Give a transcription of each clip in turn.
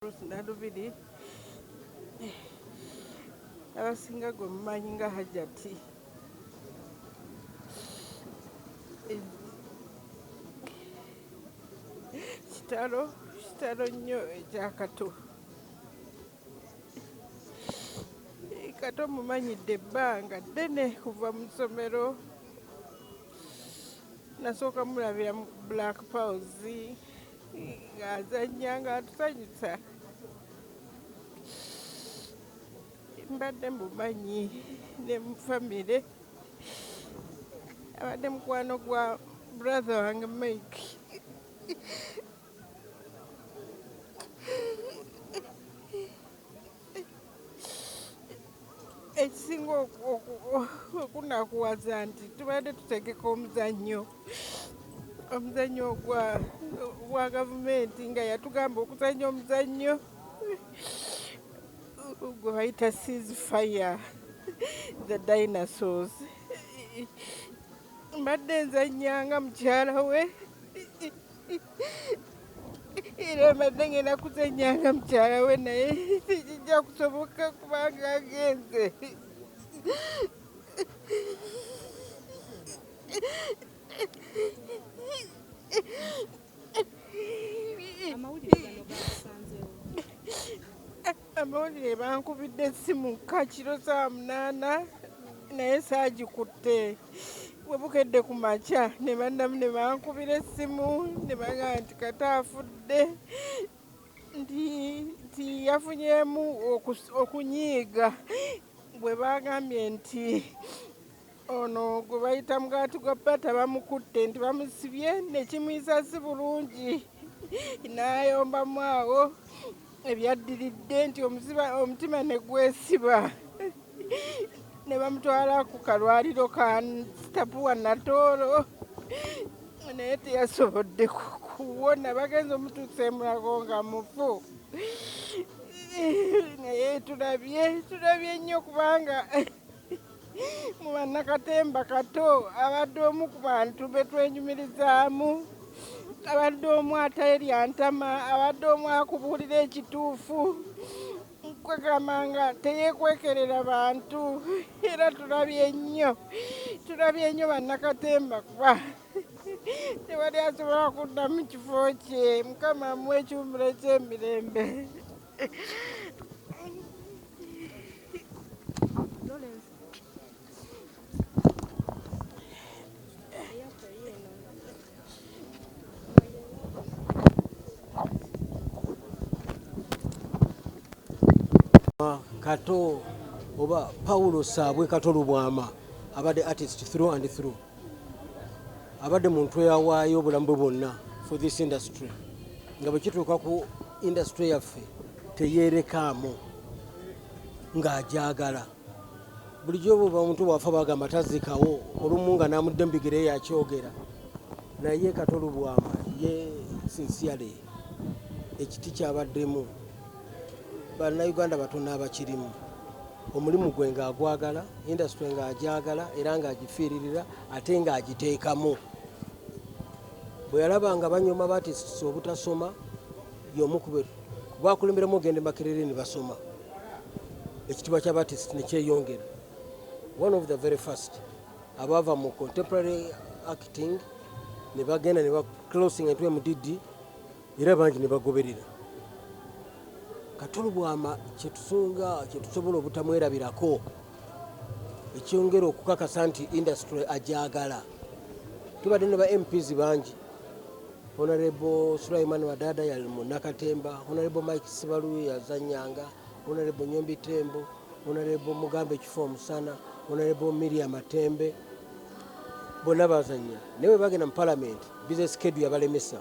Nalubiri abasinga gwe mumanyi nga Hajjati kitalo nnyo ekya Kato. Kato mumanyidde ebbanga ddene kuva mu ssomero, nasooka mulabira mu Black Pause ng'azannya ng'atusanyusa. Mbadde mumanyi ne mu famire, abadde mukwano gwa brother wange Mike. Ekisinga okunakuwaza nti tubadde tutegeka omuzannyo gwa gavumenti nga yatugamba okuzannya omuzannyo gwe bayita Ceasefire the Dinosaurs. Mbadde nzannya nga mukyala we era mbadde ngenda kuzannya nga mukyala we naye tekijja kusoboka kubanga agenze. Amawulire bankubidde essimu kiro 8 naye saagikutte. Bwe bukedde ku makya ne bandamu ne bankubira essimu ne bagamba nti Kato afudde, nti yafunyeemu okunyiiga. Bwe bagambye nti ono gwe bayita mugaati gwa bbata bamukutte, nti bamusibye ne kimuyisa si bulungi, n'ayombamu awo ebyaddiridde nti omutima ne gwesiba. Ne bamutwala ku kalwaliro ka Tapuwa Natoolo naye teyasobodde kuwona, bagenze omutuusa e Mulago nga mufu. Naye tulabye nnyo kubanga mu BanaKatemba Kato abadde omu ku bantu be twenyumirizaamu, abadde omu aterya ntama, abadde omu akubuulira ekituufu, kwegamba nga teyeekwekerera bantu. Era tulabye nnyo BanaKatemba kuba tewali asobola kudda mu kifo kye. Mukama amuwe ekiwummulo eky'emirembe. Kato oba Paulo Saabwe Kato Lubwama abadde artist through and through, abadde muntu eyawaayo obulamu bwe bwonna for this industry, nga bwe kituuka ku industry yaffe teyeerekaamu ng'agyagala. Bulijjo bwoba omuntu bwafa bagamba tazikawo, olumu nga n'amudde mu bigere yakyogera. Naye Kato Lubwama ye sincerely ekiti kyabaddemu, Bannayuganda batono abakirimu, omulimu gwe ng'agwagala, industry ng'agyagala era ng'agifiiririra ate ng'agiteekamu. Bwe yalabanga banyoma baartists obutasoma, y'omu ku baakulemberemu ogenda Makerere ne basoma, ekitiibwa ky'abaartists ne kyeyongera. One of the very first abaava mu contemporary acting ne bagenda ne baclosing entwe mu Didi era bangi ne bagoberera. Kato Lubwama kyetusobola obutamwerabirako ekyongera okukakasa nti industry agyagala. Tubadde ne ba MPs bangi, Honorable Sulaiman Wadada yali mu BanaKatemba, Honorable Mike Sibalu yazannyanga, Honorable Nyombi Tembo, Honorable Mugambe Kifo Musana, Honorable Miriam Matembe, bonna bazannya. Naye bwe bagenda mu Parliament business schedule yabalemesa.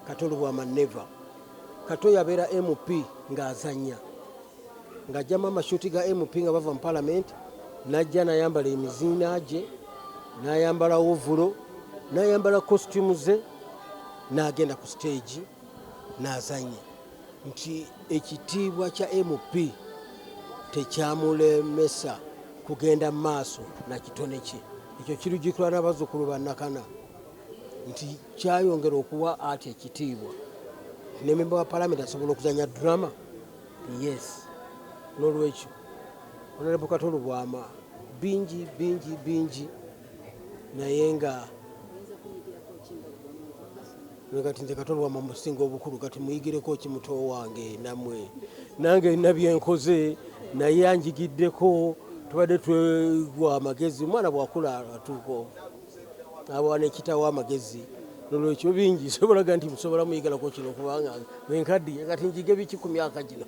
Kato Lubwama never. Kato yabeera MP ng'azannya, ng'ajjamu amashuti ga MP nga bava mu Parliament, n'ajja n'ayambala emiziina gye, n'ayambala ovulo, n'ayambala costume ze, n'agenda ku stage n'azannya. Nti ekitiibwa kya MP tekyamulemesa kugenda mu maaso na kitone kye. Ekyo kirujjukirwa n'abazzukulu ba Nakana nti kyayongera okuwa ati ekitiibwa. ne memba wa parliament asobola okuzanya drama. Yes, n'olwekyo Honorable Kato Lubwama bingi naye nga kati nze Kato Lubwama musinga obukulu kati muyigireko ki muto wange namwe nange nina byenkoze naye anjigiddeko tubadde twegwa amagezi omwana bwakula atuuko abawa nekitawo amagezi nolwekyo bingi sobolaga nti musobola muyigalako kino kubanga enkaddiye kati njige biki ku myaka gino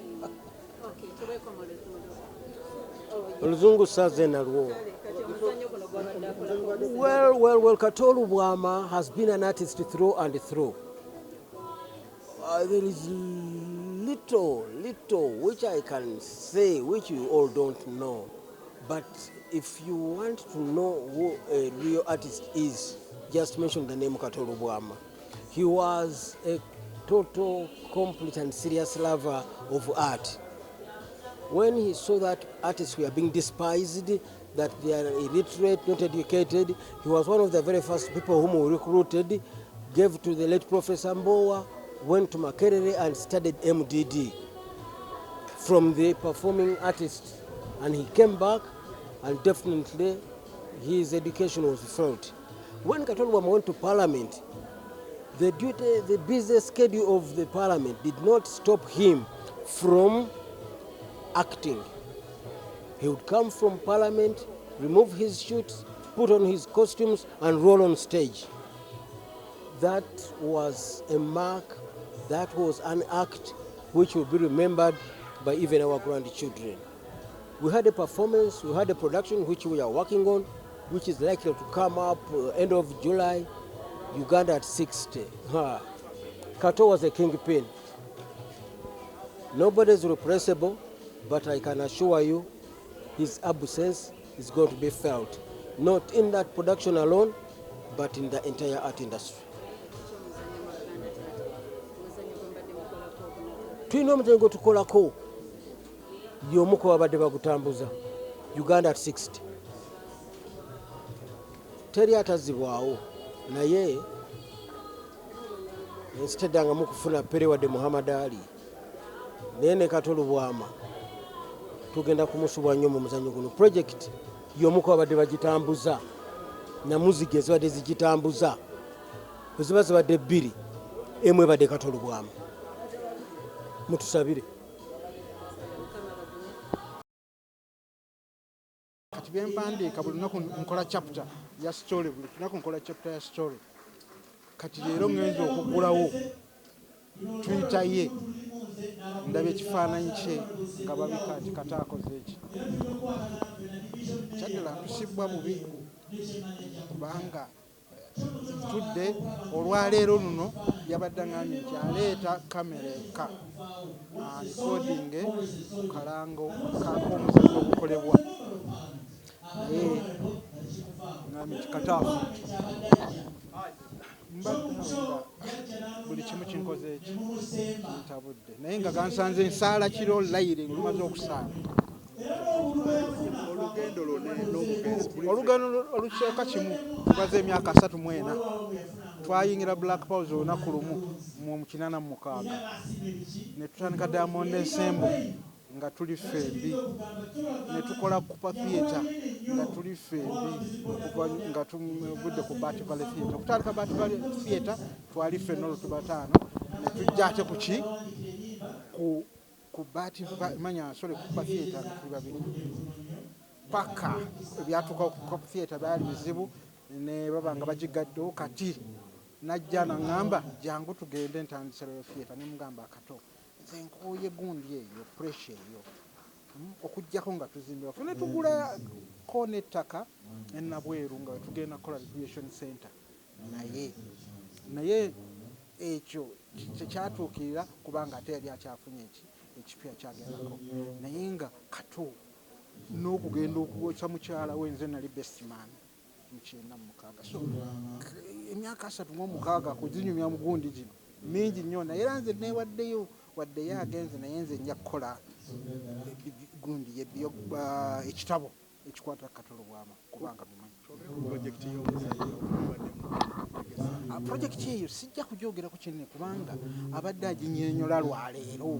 oluzungu saaze nalwo. Well, Kato Lubwama has been an artist through and through. There is little which I can say which you all don't know. But if you want to know who a real artist is, just mention the name Kato Lubwama. He was a total, complete and serious lover of art. When he saw that artists were being despised, that they are illiterate, not educated, he was one of the very first people whom we recruited, gave to the late Professor Mbowa, went to Makerere and studied MDD from the performing artist. And he came back and definitely his education was felt. When Kato Lubwama went to Parliament, the busy schedule of the Parliament did not stop him from acting. He would come from Parliament, remove his suits, put on his costumes and roll on stage. That was a mark, that was an act which will be remembered by even our grandchildren. We had a performance, we had a production which we are working on, which is likely to come up end of July, Uganda at 60. Kato was a kingpin. Nobody is replaceable, but I can assure you his absence is going to be felt, not in that production alone, but in the entire art industry. Tulina omuzengo tukolako y'omu ku babadde bagutambuza Uganda at 60. Teri atazibwawo naye ensitedanga mu kufuna Perewade Muhammad Ali naye ne Kato Lubwama tugenda kumusubwa nnyo mu muzannyo guno. Project y'omu ku babadde bagitambuza na muzika ezibadde zigitambuza eziba zibadde bbiri emu ebadde Kato Lubwama. Mutusabire. Kati byempandiika buli lunaku nkola chapter ya story, buli lunaku nkola chapter ya story. Kati leero ngenza okuggulawo Twitter ye ndabye ekifaananyi kye nga babika nti Kato akoze eki. Kyaddala ntusibwa bubi kubanga tudde olwaleero luno yabadde ngambye nti aleeta kamera eka recording ku kalango k'omuzannyo ogukolebwa naye ngambye nti Kato afudde. Mbadde buli kimu kinkoze eki kintabudde naye nga gansanze nsaala kiro layire lumaze okusaala. Olugendo olukyeka kimu tubaze emyaka 34 twayingira Black Pause olunaku lumu mu 86 ne tutandika Diamond Ensemble nga tuli fembi ne tukola Kupa Theatre nga tuli fembi nga tumudde ku Bati Valley Theatre. Okutandika Bati Valley Theatre twali ffenna olutubataano ne tujja ate ku ki ku Bati manya sorry Kupa Theatre nga tuli babiri paka ebyatuuka ku Kupa Theatre byali bizibu ne baba nga bagigaddewo. Kati najja naŋŋamba jangu tugende ntandisirayo theatre ne mugamba Kato nze nkooye gundi eyo pressure eyo okujjako nga tuzimbiwa fune tugula kona ettaka ennabweru nga tugenda kola recreation center naye ekyo tekyatuukirira kubanga ate yali akyafunye ekipya kyagendako naye nga Kato n'okugenda okuwesa mukyala we nze nali best man mu 96. So emyaka 36 kuzinyumya mugundi gino mingi nnyo naye era nze neewaddeyo wadde ye agenze naye nze nja kukola gundi ekitabo ekikwata Kato Lubwama kubanga bimanyi. kugeza project eyo sijja kujogerako kinene kubanga abadde aginyenyola lwaleero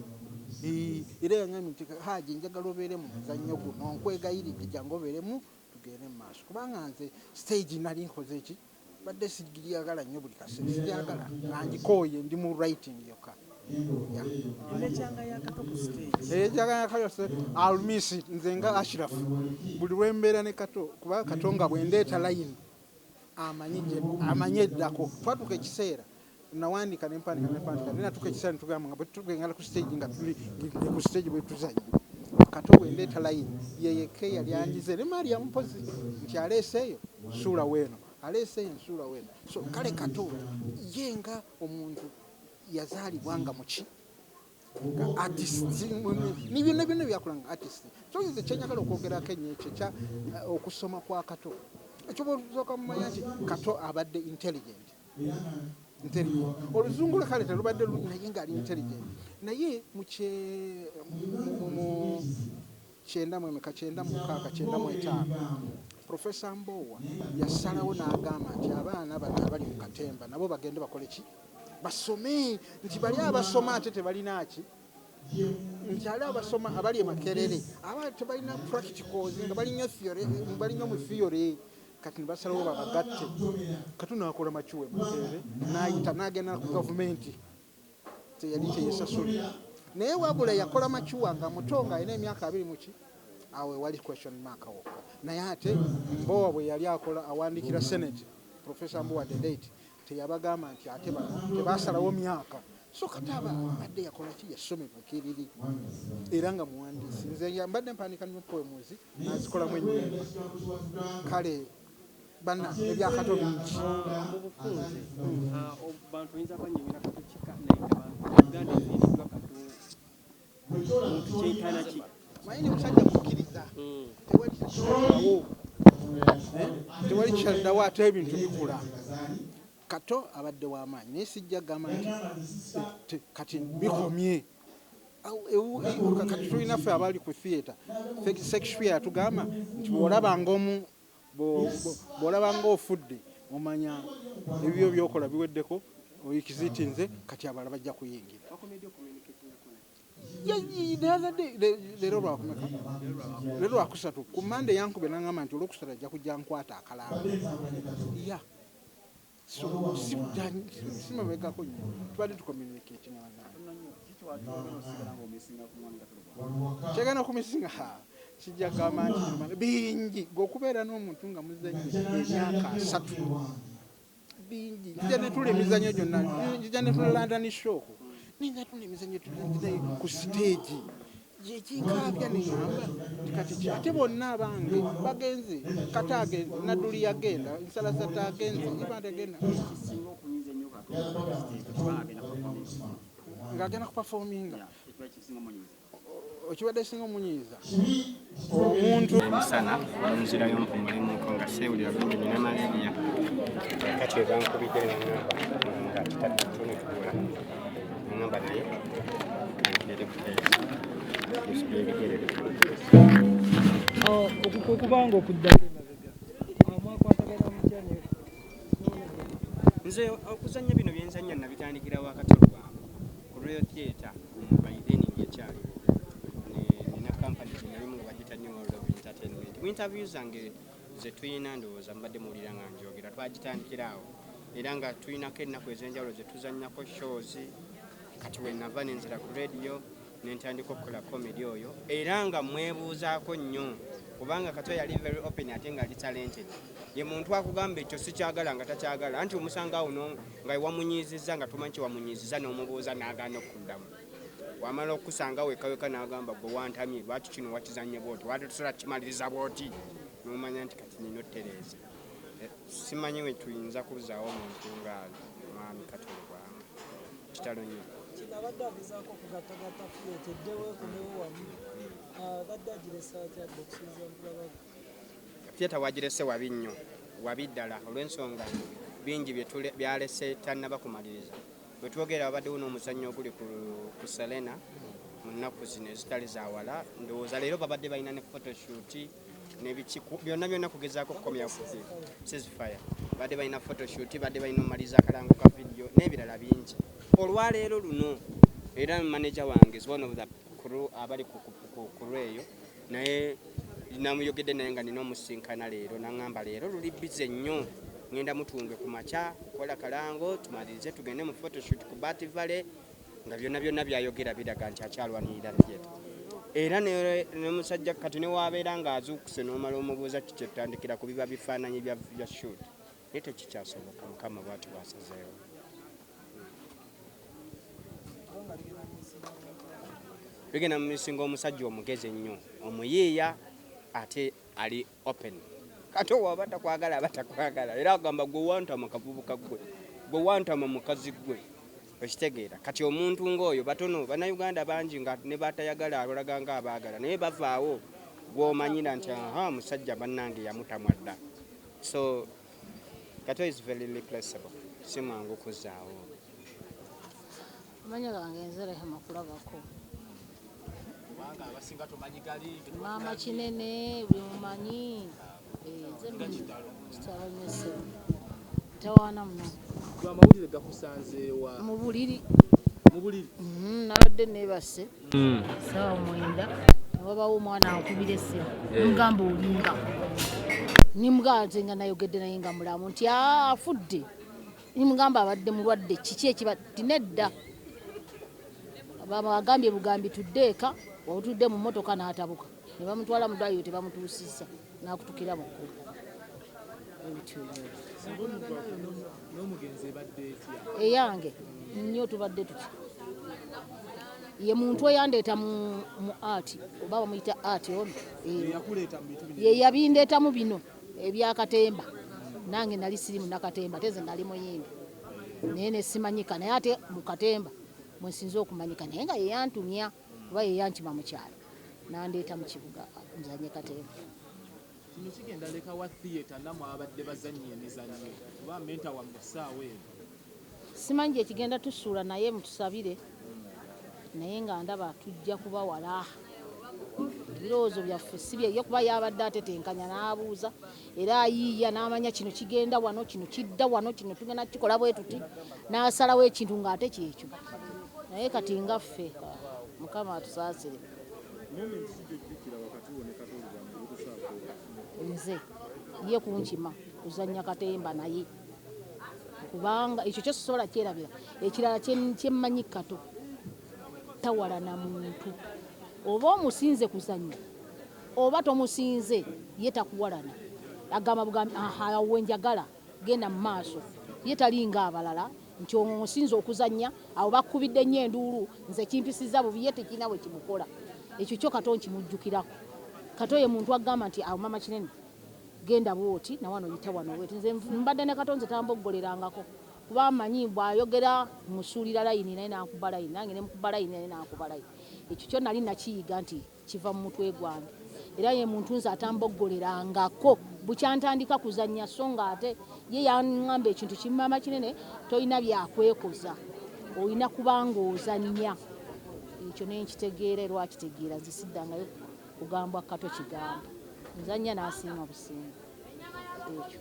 era yangambye nti Haji njagala obeere mu muzannyo guno nkwegayiridde jangu obeeremu tugende mu maaso kubanga nze stage nali nkoze eki badde sigiyagala nnyo buli kaseera sijagala nangikooye ndi mu writing yokka ekyanga yakayose almisi nze nga Ashraf buli lwembeera ne Kato kuba Katonga bwendeeta layini amanye eddako twatuka ekiseera nawandika nempandika nenatuka ekiseera netugamba nga bwetugenda ku stage nga tuli ku stage bwetuzanye Kato bwendeeta layini yeyeke yali angize ne Maria mpozi nti aleeseeyo nsuula weeno aleeseeyo nsuula weeno so kale Kato yenga omuntu yazaalibwa nga muki nga artist ni byonna byakola nga artist so nze kyenyagala okwogerako ennyo ekyo kya okusoma kwa Kato ekyo bwosooka mumanya nti Kato abadde intelligent oluzungu kale telubadde naye ngaali intelligent naye mu 9 Professor Mbowa yasalawo n'agamba nti abaana bano abali mu Katemba nabo bagende bakole ki basome nti bali abasoma ate tebalina ki nti ali abasoma abali e Makerere abali tebalina practicals nga balinyo theory balinyo mu theory kati basalawo babagatte Kato n'akola makiwe Makerere n'ayita n'agenda ku gavumenti teyali teyesasula naye wabula yakola makiwa nga mutonga alina emyaka 2 mu ki awe wali question mark wokka naye ate Mbowa bwe yali akola awandikira Senate Professor Mbowa the late teyabagamba nti ate tebasalawo myaka so kataba badde yakola ki yasome bukiriri era nga muwandiisi nze mbadde mpandika nnyo poemuzi nazikolamu ennyimba kale bana ebya Kato bingi bantu oyinza banyumira Kato kika naye Uganda efiiriddwa Kato kyentana ki mayini musajja mukkiriza tewali kyaddawo ate ebintu bikula Kato abadde w'amaanyi naye sijja gamba nti kati bikomye kati tulina ffe abali ku theatre Shakespeare yatugamba nti bw'olabanga ofudde omanya ebyo byokola biweddeko oyikizitinze kati abalala bajja kuyingira leero lwakumeka leero lwakusatu ku Mande yankube nangamba nti olwokusatu ajja kujja nkwata akalamba simabegako nnyo tubadde tucommunicating kyegenda kumisinga kijja gamba nti bingi ng'okubeera n'omuntu nga muzannyo emyaka 3 bingi njija netula emizannyo gyonna njija netula London show ninga tuna emizannyo ku stage ekinkaabya neŋŋamba nti kati ate bonna abange bagenze Kato agenze Nadduli yagenda Nsalasata agenze Ibanda agenda ng'agenda kupafominga okibadde singa omunyiiza omuntu emisana nzirayo mpumulimuko nga seewulira bulungi nina malaria kati ebankubidde neŋŋamba nga titatunitula neŋŋamba naye agere kuteesa okubanga okuddako emabega mwakwatagana mutyane nze okuzannya bino byenzannya nabitandikira wa Kato Lubwama ku Royal Theatre baidening ekyali nina kampani ginalimu nga bagita New World of Entertainment mu interview zange ze tuyina ndowooza mbadde muwulira nga njogera twagitandikiraawo era nga tulinako ennaku ez'enjawulo ze tuzannyako shows kati we nava nenzira ku radio nentandika okukola comedy oyo era nga mwebuuzaako nnyo kubanga Kato yali very open ate nga ali talented ye muntu akugamba ekyo sikyagala nga takyagala anti omusanga uno nga wamunyiizizza nga tumanyi kyewamunyiizizza n'omubuuza n'agaana okuddamu wamala okusanga wekaweka n'agamba gwe wantamye lwaki kino wakizanye bwoti wati tusobola kimaliriza bwoti n'omanya nti kati nina ottereeza simanyi we tuyinza kubuzaawo omuntu nga mwami Kato Lubwama kitalo nnyo abadde agezaako okugattagatta fiyeeteddewo kunewo wamu abadde agiresa atyadde okusinza nkulabako fiyeta wagirese wabi nnyo wabi ddala olw'ensonga bingi byalese tannaba kumaliriza bwe twogera wabaddewo n'omuzannyo oguli ku Serena mu nnaku zino ezitali zawala ndowooza leero babadde balina ne photoshoot byonna kugezaako kukomya ceasefire badde balina photoshoot badde balina omaliza akalango ka video n'ebirala bingi olwaleero luno era manager wange is one of the crew abali ku crew eyo naye namuyogedde naye nga nina omusinkana leero naŋŋamba leero luli bize nnyo ngenda mutundwe ku makya kukola kalango tumalirize tugende mu photoshoot ku Bati Valley nga byonna byayogera biraga nti akyalwanirira theatre era ne musajja kati ne wabeera ng'azuukuse n'omala omubuuza kikyetandikira ku biba bifaananyi bya shoot naye tekikyasoboka mukama bwati bwasazeewo bigenda mu misingo omusajja omugezi ennyo omuyiiya ate ali open kati owa batakwagala batakwagala era agamba gwe wantama kavubuka gwe wantama mukazi gwe okitegeera kati omuntu ng'oyo batono bannayuganda bangi nga ne batayagala alolaga nga abaagala naye bavaawo gw'omanyira nti aha musajja bannange yamutamwa dda so Kato is very replaceable si mwangu kuzaawo amanya gange nzerehe makulabako mama kinene buli mumanyi kitabanyese tawaana muno amawulire gakusanze wa mu buliri mubuliri nabadde neebase sawa 9 wabawo omwana akubira essimu mugamba olinga nimugaze nga nayogedde naye nga mulamu nti afudde nimugamba abadde mulwadde kiki ekiba tinedda bagambye bugambi tuddeeka wabutudde mu mmotoka n'atabuka ne bamutwala mu ddwaliro tebamutuusizza n'akutukira mu kkubo n'omugenzi ebadde etya eyange nnyo tubadde tuti ye muntu eyandeeta mu ati oba bamuyita ati ono ye yabindeetamu bino ebyakatemba nange nali siri munakatemba teze nali muyimbi naye nesimanyika naye ate mu katemba mwesinze okumanyika naye nga yeyantumya oba yeyankima mu kyalo nandeeta mu kibuga nzanye katemba kino kigenda leka wa theatre namwe abadde bazannye emizannyo oba menta wa musaawa eno simanyi gyekigenda tusuula naye mutusabire naye nga ndaba tujja kuba wala ebirowoozo byaffe si bye kuba yabadde atetenkanya n'abuuza era ayiiya n'amanya kino kigenda wano kino kidda wano kino tugenda kikola bwe tuti n'asalawo ekintu ng'ate kyekyo naye kati ngaffe mukama atusaasire nze ye kunkima kuzannya katemba naye kubanga ekyo kyosobola kyerabira ekirala kyemmanyi Kato tawalana muntu oba omusinze kuzannya oba tomusinze ye takuwalana agamba bugambi aha wenjagala genda mu maaso ye talinga abalala nti omusinze okuzannya abo bakubidde nnyo enduulu nze kimpisiza bubi ye tekina bwe kimukola ekyo kyo Kato nkimujjukirako Kato ye muntu agamba nti awo mama kinene genda bwoti na wano yita wano weti nze mbadde ne Kato nze tamboggolerangako kuba amanyi bw'ayogera musuulira layini naye n'akuba layini nange ne mukuba layini naye n'akuba layini ekyo kyo nali nakiyiga nti kiva mu mutwe gwange era ye muntu nze atamboggolerangako bukyantandika kuzannya so nga ate ye yaŋŋamba ekintu kimama kinene tolina byakwekoza olina kubanga ozannya ekyo ne nkitegeera lwakitegeera nze siddangayo kugambwa Kato kigamba nzannya n'asiima businga ekyo